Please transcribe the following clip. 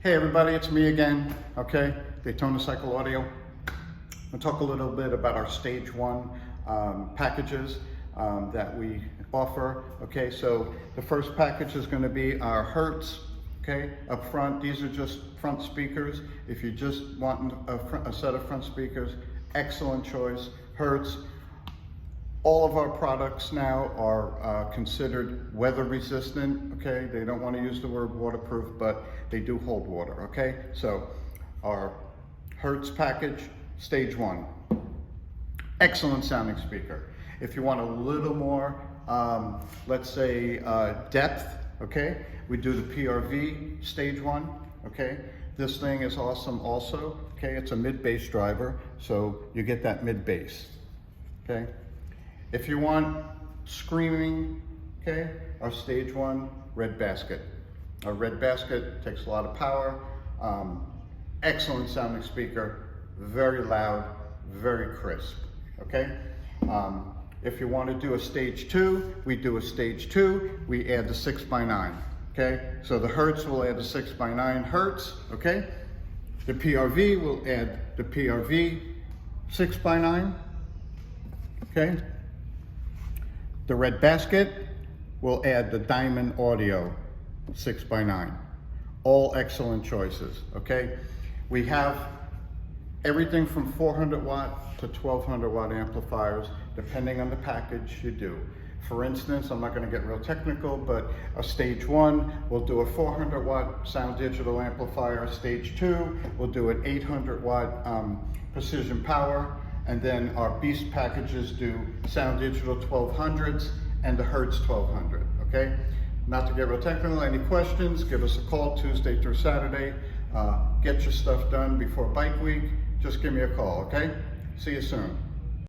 Hey everybody, it's me again, okay? Daytona Cycle Audio. We'll talk a little bit about our stage one packages that we offer, okay? So the first package is gonna be our Hertz, okay? Up front, these are just front speakers. If you just want a set of front speakers, excellent choice, Hertz. All of our products now are considered weather resistant, okay? They don't want to use the word waterproof, but they do hold water, okay? So our Hertz package, stage one. Excellent sounding speaker. If you want a little more, let's say depth, okay? We do the PRV stage one, okay? This thing is awesome also, okay? It's a mid-bass driver, so you get that mid-bass, okay? If you want screaming, okay, our stage one, Red Basket. Our Red Basket takes a lot of power, excellent sounding speaker, very loud, very crisp, okay? If you want to do a stage two, we do a stage two, we add the 6x9, okay? So the Hertz will add the 6x9 Hertz, okay? The PRV will add the PRV 6x9, okay? The Red Basket will add the Diamond Audio 6x9. All excellent choices, okay? We have everything from 400 watt to 1200 watt amplifiers, depending on the package you do. For instance, I'm not gonna get real technical, but a stage one, we'll do a 400 watt sound digital amplifier. Stage two, we'll do an 800 watt precision power. And then our Beast packages do Sound Digital 1200s and the Hertz 1200, okay? Not to get real technical, any questions, give us a call Tuesday through Saturday. Get your stuff done before bike week, just give me a call, okay? See you soon.